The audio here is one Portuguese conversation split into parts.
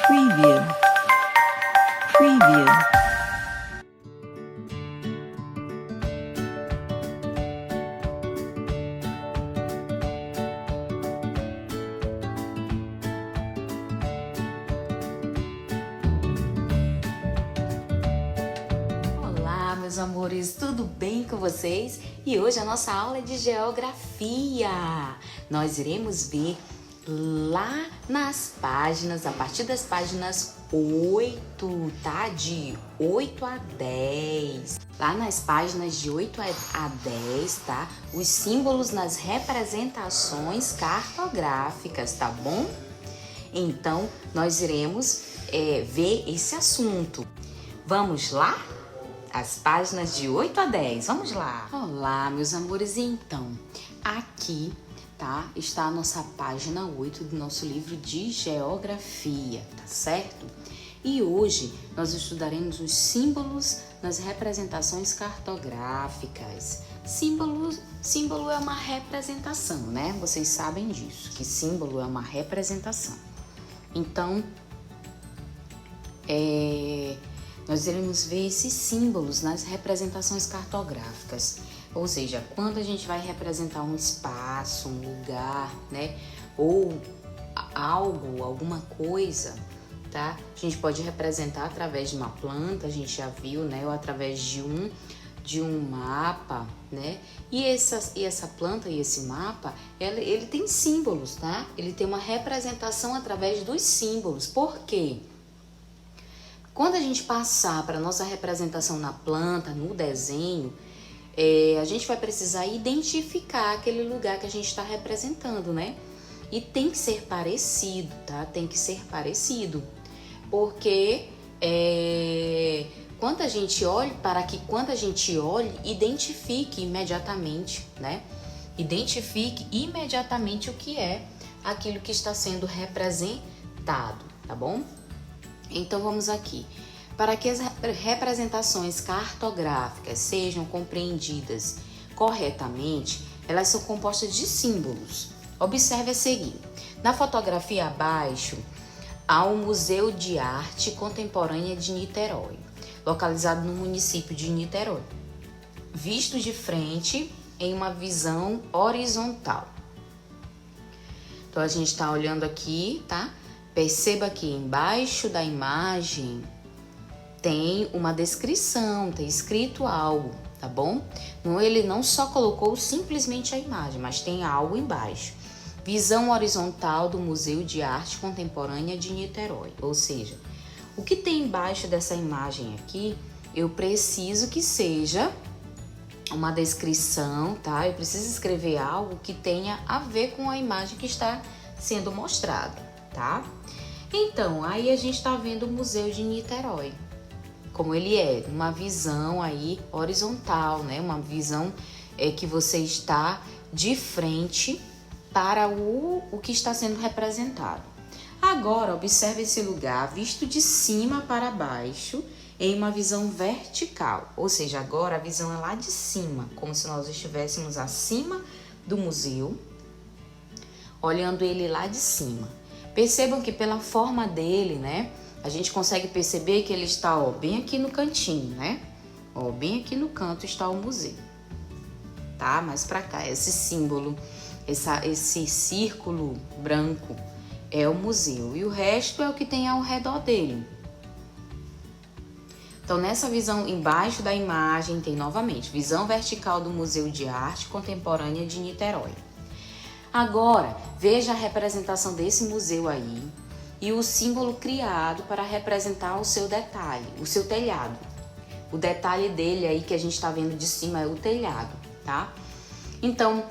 Preview. Preview. Olá, meus amores, tudo bem com vocês? E hoje a nossa aula é de geografia. Nós iremos ver lá nas páginas, a partir das páginas 8, tá? De 8 a 10. Lá nas páginas de 8 a 10, tá? Os símbolos nas representações cartográficas, tá bom? Então, nós iremos ver esse assunto. Vamos lá? As páginas de 8 a 10, vamos lá! Olá, meus amores, então, aqui, tá, está a nossa página 8 do nosso livro de Geografia, tá certo? E hoje nós estudaremos os símbolos nas representações cartográficas. Símbolo é uma representação, né? Vocês sabem disso, que símbolo é uma representação. Então, nós iremos ver esses símbolos nas representações cartográficas. Ou seja, quando a gente vai representar um espaço, um lugar, né? Ou algo, alguma coisa, tá? A gente pode representar através de uma planta, a gente já viu, né? Ou através de um mapa, né? E essa planta e esse mapa, ele tem símbolos, tá? Ele tem uma representação através dos símbolos. Por quê? Quando a gente passar para a nossa representação na planta, no desenho, a gente vai precisar identificar aquele lugar que a gente está representando, né? E tem que ser parecido, tá? Tem que ser parecido. Porque quando a gente olhe, identifique imediatamente, né? Identifique imediatamente o que é aquilo que está sendo representado, tá bom? Então vamos aqui. Para que as representações cartográficas sejam compreendidas corretamente, elas são compostas de símbolos. Observe a seguir. Na fotografia abaixo, há o Museu de Arte Contemporânea de Niterói, localizado no município de Niterói, visto de frente em uma visão horizontal. Então a gente está olhando aqui, tá? Perceba que embaixo da imagem tem uma descrição, tem escrito algo, tá bom? Ele não só colocou simplesmente a imagem, mas tem algo embaixo. Visão horizontal do Museu de Arte Contemporânea de Niterói. Ou seja, o que tem embaixo dessa imagem aqui, eu preciso que seja uma descrição, tá? Eu preciso escrever algo que tenha a ver com a imagem que está sendo mostrada, tá? Então, aí a gente está vendo o Museu de Niterói, como ele é, uma visão aí horizontal, né? Uma visão que você está de frente para o que está sendo representado. Agora, observe esse lugar visto de cima para baixo em uma visão vertical, ou seja, agora a visão é lá de cima, como se nós estivéssemos acima do museu, olhando ele lá de cima. Percebam que pela forma dele, né, a gente consegue perceber que ele está, bem aqui no cantinho, né? Bem aqui no canto está o museu, tá? Mais para cá, esse símbolo, esse círculo branco é o museu e o resto é o que tem ao redor dele. Então, nessa visão embaixo da imagem tem novamente visão vertical do Museu de Arte Contemporânea de Niterói. Agora, veja a representação desse museu aí e o símbolo criado para representar o seu detalhe, o seu telhado. O detalhe dele aí que a gente está vendo de cima é o telhado, tá? Então,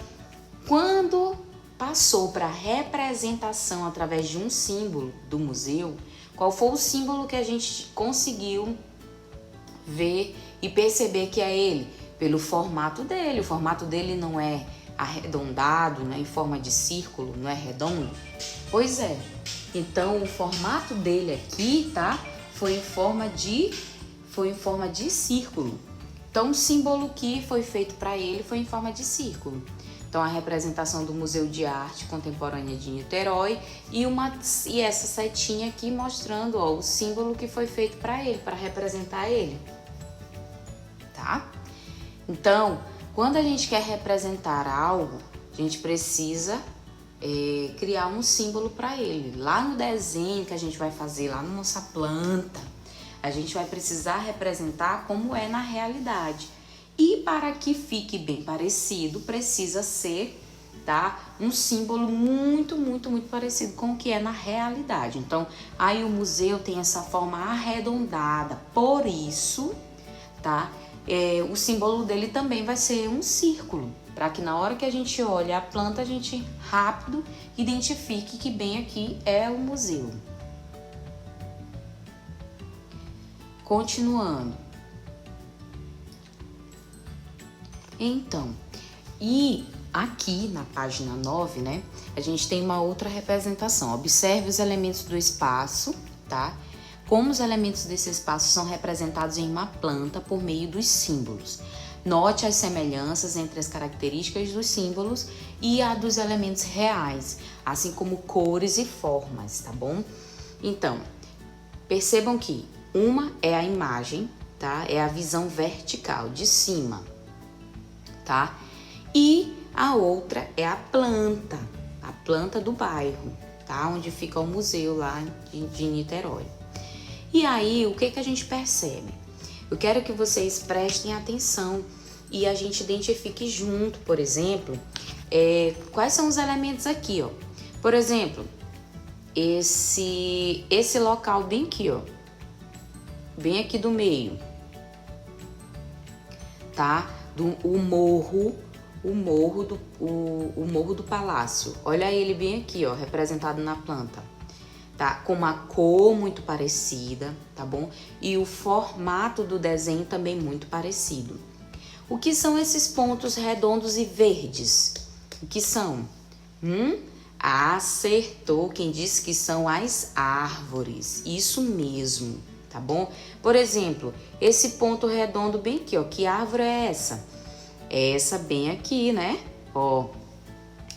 quando passou para a representação através de um símbolo do museu, qual foi o símbolo que a gente conseguiu ver e perceber que é ele? Pelo formato dele. O formato dele não é arredondado, né, em forma de círculo, não é redondo? Pois é. Então, o formato dele aqui, tá? Foi em forma de círculo. Então, o símbolo que foi feito para ele foi em forma de círculo. Então, a representação do Museu de Arte Contemporânea de Niterói e essa setinha aqui mostrando, ó, o símbolo que foi feito para ele, para representar ele, tá? Então, quando a gente quer representar algo, a gente precisa criar um símbolo para ele. Lá no desenho que a gente vai fazer, lá na nossa planta, a gente vai precisar representar como é na realidade. E para que fique bem parecido, precisa ser, tá, um símbolo muito parecido com o que é na realidade. Então, aí o museu tem essa forma arredondada, por isso, tá, o símbolo dele também vai ser um círculo, para que na hora que a gente olha a planta, a gente rápido identifique que bem aqui é o museu. Continuando. Então, e aqui na página 9, né, a gente tem uma outra representação. Observe os elementos do espaço, tá? Como os elementos desse espaço são representados em uma planta por meio dos símbolos. Note as semelhanças entre as características dos símbolos e a dos elementos reais, assim como cores e formas, tá bom? Então, percebam que uma é a imagem, tá? É a visão vertical, de cima, tá? E a outra é a planta do bairro, tá? Onde fica o museu lá de Niterói. E aí, o que a gente percebe? Eu quero que vocês prestem atenção e a gente identifique junto, por exemplo, quais são os elementos aqui, ó. Por exemplo, esse local bem aqui, ó, bem aqui do meio, tá? O morro do palácio. Olha ele bem aqui, ó, representado na planta. Tá? Com uma cor muito parecida, tá bom? E o formato do desenho também muito parecido. O que são esses pontos redondos e verdes? O que são? Acertou quem disse que são as árvores. Isso mesmo, tá bom? Por exemplo, esse ponto redondo bem aqui, ó. Que árvore é essa? É essa bem aqui, né? Ó,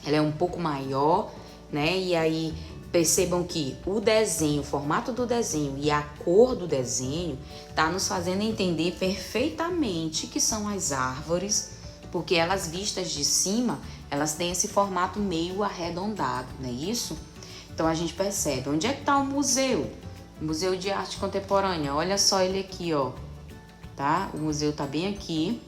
ela é um pouco maior, né? E aí percebam que o desenho, o formato do desenho e a cor do desenho tá nos fazendo entender perfeitamente que são as árvores, porque elas vistas de cima, elas têm esse formato meio arredondado, não é isso? Então a gente percebe. Onde é que tá o museu? O Museu de Arte Contemporânea. Olha só ele aqui, ó. Tá? O museu tá bem aqui.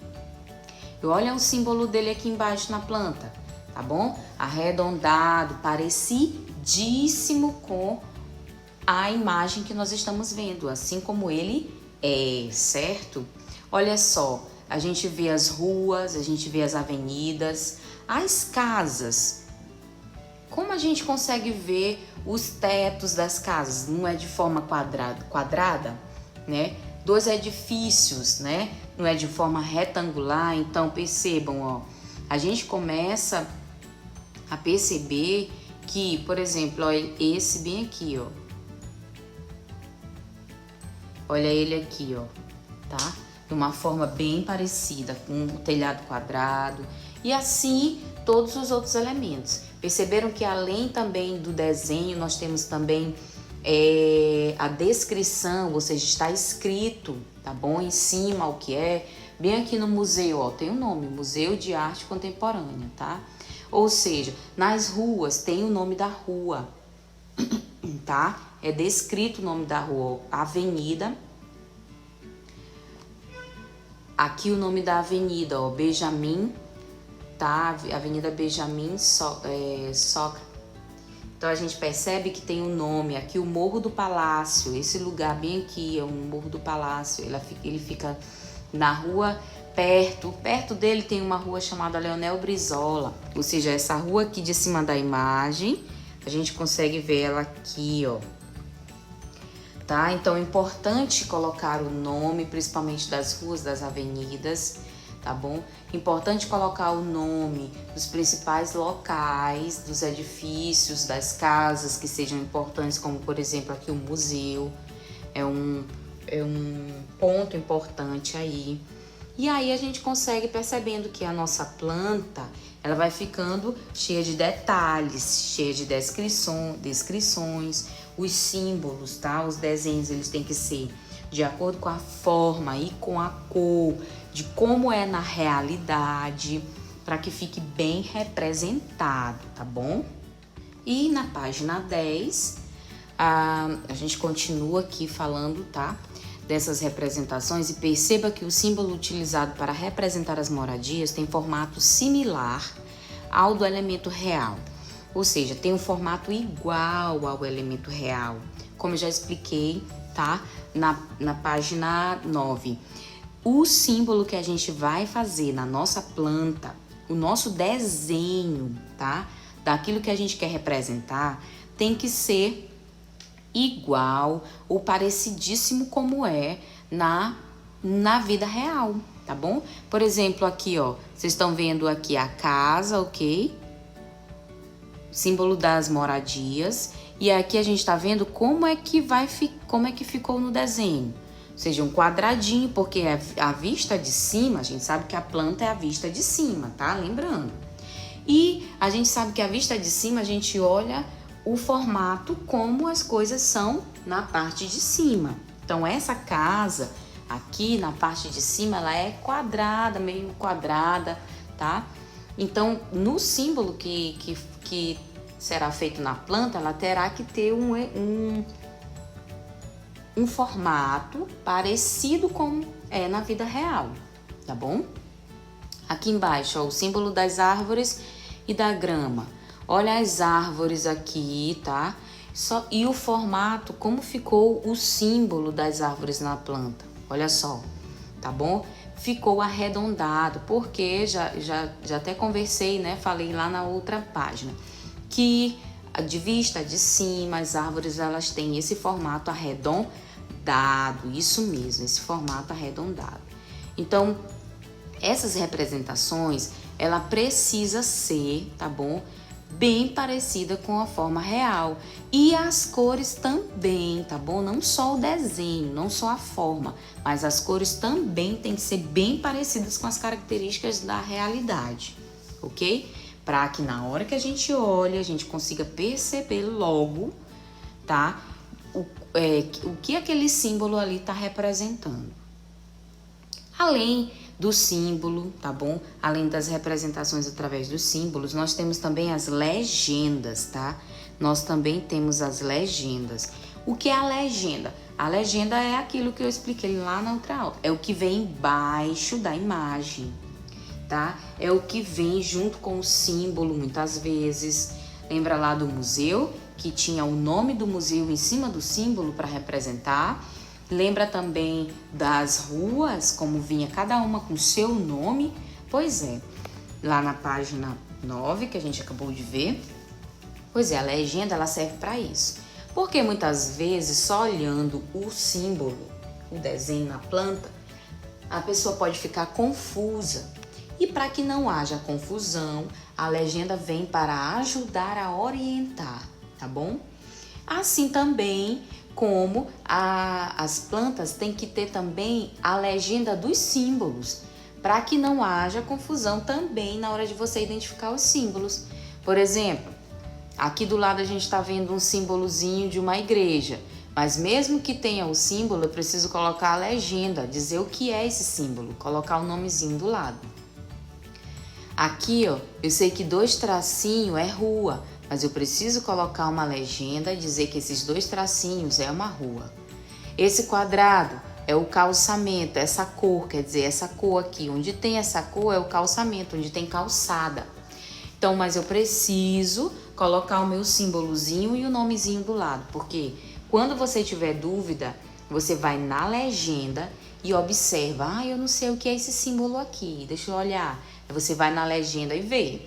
E olha o símbolo dele aqui embaixo na planta, tá bom? Arredondado, parecidíssimo com a imagem que nós estamos vendo, assim como ele é, certo? Olha só, a gente vê as ruas, a gente vê as avenidas, as casas. Como a gente consegue ver os tetos das casas? Não é de forma quadrada, né? Dois edifícios, né? Não é de forma retangular. Então percebam, ó, a gente começa a perceber que, por exemplo, olha esse bem aqui, ó. Olha ele aqui, ó, tá? De uma forma bem parecida, com o telhado quadrado e assim todos os outros elementos. Perceberam que além também do desenho, nós temos também a descrição, ou seja, está escrito, tá bom? Em cima o que é. Bem aqui no museu, ó, tem o nome, Museu de Arte Contemporânea, tá? Ou seja, nas ruas tem o nome da rua, tá? É descrito o nome da rua, Avenida. Aqui o nome da avenida, ó, Benjamin, tá? Avenida Benjamin Socra. Então a gente percebe que tem o nome aqui, o Morro do Palácio. Esse lugar bem aqui é o Morro do Palácio. Ele fica na rua perto dele tem uma rua chamada Leonel Brizola. Ou seja, essa rua aqui de cima da imagem, a gente consegue ver ela aqui, ó. Tá? Então é importante colocar o nome, principalmente das ruas, das avenidas, tá bom? Importante colocar o nome dos principais locais, dos edifícios, das casas que sejam importantes, como por exemplo aqui o museu, é um ponto importante aí. E aí a gente consegue percebendo que a nossa planta, ela vai ficando cheia de detalhes, cheia de descrições, os símbolos, tá? Os desenhos, eles têm que ser de acordo com a forma e com a cor, de como é na realidade, para que fique bem representado, tá bom? E na página 10, a gente continua aqui falando, tá? Dessas representações, e perceba que o símbolo utilizado para representar as moradias tem formato similar ao do elemento real, ou seja, tem um formato igual ao elemento real, como eu já expliquei, tá? Na página 9. O símbolo que a gente vai fazer na nossa planta, o nosso desenho, tá? Daquilo que a gente quer representar, tem que ser igual ou parecidíssimo como é na vida real, tá bom? Por exemplo, aqui, ó, vocês estão vendo aqui a casa, ok? Símbolo das moradias. E aqui a gente tá vendo como é que ficou no desenho. Ou seja, um quadradinho, porque a vista de cima, a gente sabe que a planta é a vista de cima, tá? Lembrando. E a gente sabe que a vista de cima, a gente olha o formato como as coisas são na parte de cima. Então, essa casa aqui na parte de cima, ela é quadrada, meio quadrada, tá? Então, no símbolo que será feito na planta, ela terá que ter um formato parecido com é na vida real, tá bom? Aqui embaixo, ó, o símbolo das árvores e da grama. Olha as árvores aqui, tá? E o formato, como ficou o símbolo das árvores na planta. Olha só, tá bom? Ficou arredondado, porque já até conversei, né? Falei lá na outra página, que de vista de cima, as árvores, elas têm esse formato arredondado, isso mesmo, esse formato arredondado. Então, essas representações, ela precisa ser, tá bom? Bem parecida com a forma real. E as cores também, tá bom? Não só o desenho, não só a forma, mas as cores também têm que ser bem parecidas com as características da realidade, ok? Para que na hora que a gente olha, a gente consiga perceber logo, tá? O que aquele símbolo ali está representando. Além do símbolo, tá bom? Além das representações através dos símbolos, nós temos também as legendas, tá? Nós também temos as legendas. O que é a legenda? A legenda é aquilo que eu expliquei lá na outra aula. É o que vem embaixo da imagem, tá? É o que vem junto com o símbolo, muitas vezes. Lembra lá do museu, que tinha o nome do museu em cima do símbolo para representar? Lembra também das ruas, como vinha cada uma com seu nome? Pois é, lá na página 9, que a gente acabou de ver, pois é, a legenda, ela serve para isso. Porque muitas vezes, só olhando o símbolo, o desenho na planta, a pessoa pode ficar confusa. E para que não haja confusão, a legenda vem para ajudar a orientar, tá bom? Assim também como as plantas têm que ter também a legenda dos símbolos, para que não haja confusão também na hora de você identificar os símbolos. Por exemplo, aqui do lado a gente está vendo um símbolozinho de uma igreja, mas mesmo que tenha o símbolo, eu preciso colocar a legenda, dizer o que é esse símbolo, colocar o nomezinho do lado. Aqui, ó, eu sei que 2 tracinhos é rua, mas eu preciso colocar uma legenda e dizer que esses 2 tracinhos é uma rua. Esse quadrado é o calçamento, essa cor, quer dizer, essa cor aqui. Onde tem essa cor é o calçamento, onde tem calçada. Então, mas eu preciso colocar o meu símbolozinho e o nomezinho do lado, porque quando você tiver dúvida, você vai na legenda e observa. Eu não sei o que é esse símbolo aqui, deixa eu olhar. Você vai na legenda e vê.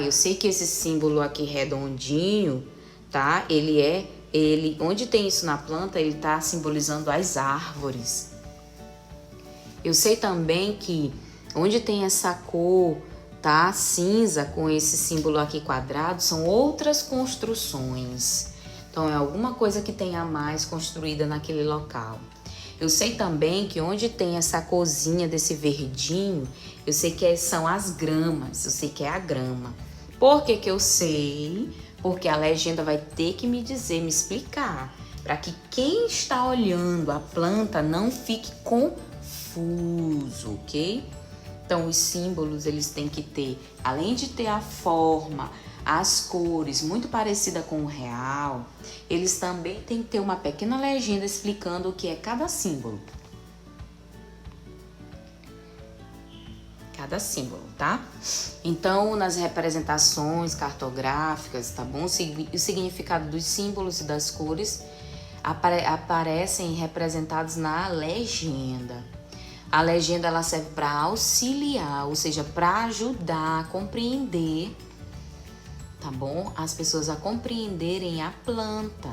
Eu sei que esse símbolo aqui redondinho, tá? Onde tem isso na planta, ele tá simbolizando as árvores. Eu sei também que onde tem essa cor, tá? Cinza com esse símbolo aqui quadrado, são outras construções. Então, é alguma coisa que tenha mais construída naquele local. Eu sei também que onde tem essa corzinha desse verdinho, eu sei que são as gramas, eu sei que é a grama. Por que que eu sei? Porque a legenda vai ter que me dizer, me explicar, para que quem está olhando a planta não fique confuso, ok? Então, os símbolos, eles têm que ter, além de ter a forma, as cores muito parecida com o real, eles também têm que ter uma pequena legenda explicando o que é cada símbolo. Cada símbolo, tá? Então, nas representações cartográficas, tá bom? O significado dos símbolos e das cores aparecem representados na legenda. A legenda, ela serve para auxiliar, ou seja, para ajudar a compreender, tá bom? As pessoas a compreenderem a planta,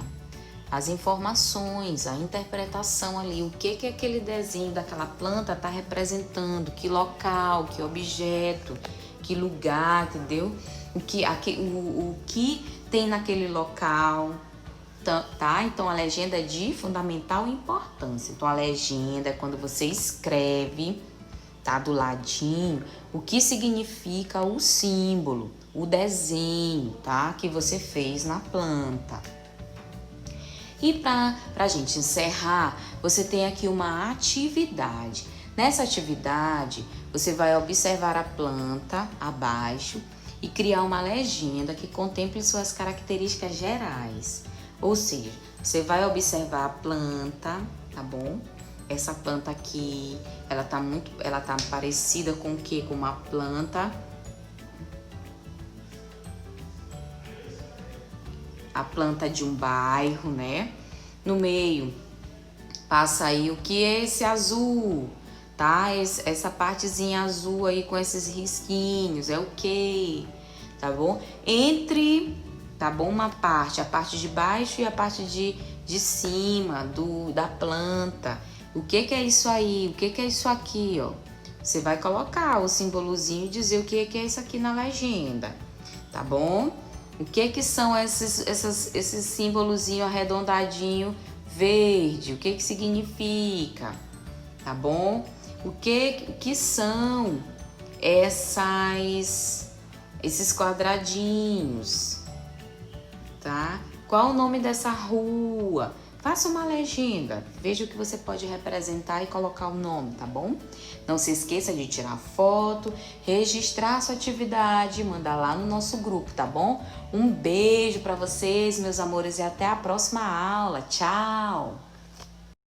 as informações, a interpretação ali, o que aquele desenho daquela planta está representando, que local, que objeto, que lugar, entendeu? O que tem naquele local, tá? Então a legenda é de fundamental importância. Então a legenda é quando você escreve, tá? Do ladinho, o que significa o símbolo, o desenho, tá? Que você fez na planta. E para a gente encerrar, você tem aqui uma atividade. Nessa atividade, você vai observar a planta abaixo e criar uma legenda que contemple suas características gerais. Ou seja, você vai observar a planta, tá bom? Essa planta aqui, ela tá parecida com o quê? Com uma planta. A planta de um bairro, né? No meio, passa aí o que é esse azul, tá? Essa partezinha azul aí com esses risquinhos, é o quê? Tá bom? Entre, tá bom? Uma parte, a parte de baixo e a parte de cima da planta. O que é isso aí? O que é isso aqui, ó? Você vai colocar o símbolozinho e dizer o que é isso aqui na legenda, tá bom? O que são esses símbolozinho arredondadinho verde? O que significa? Tá bom? O que são esses quadradinhos? Tá? Qual o nome dessa rua? Faça uma legenda, veja o que você pode representar e colocar o nome, tá bom? Não se esqueça de tirar foto, registrar sua atividade e mandar lá no nosso grupo, tá bom? Um beijo para vocês, meus amores, e até a próxima aula. Tchau!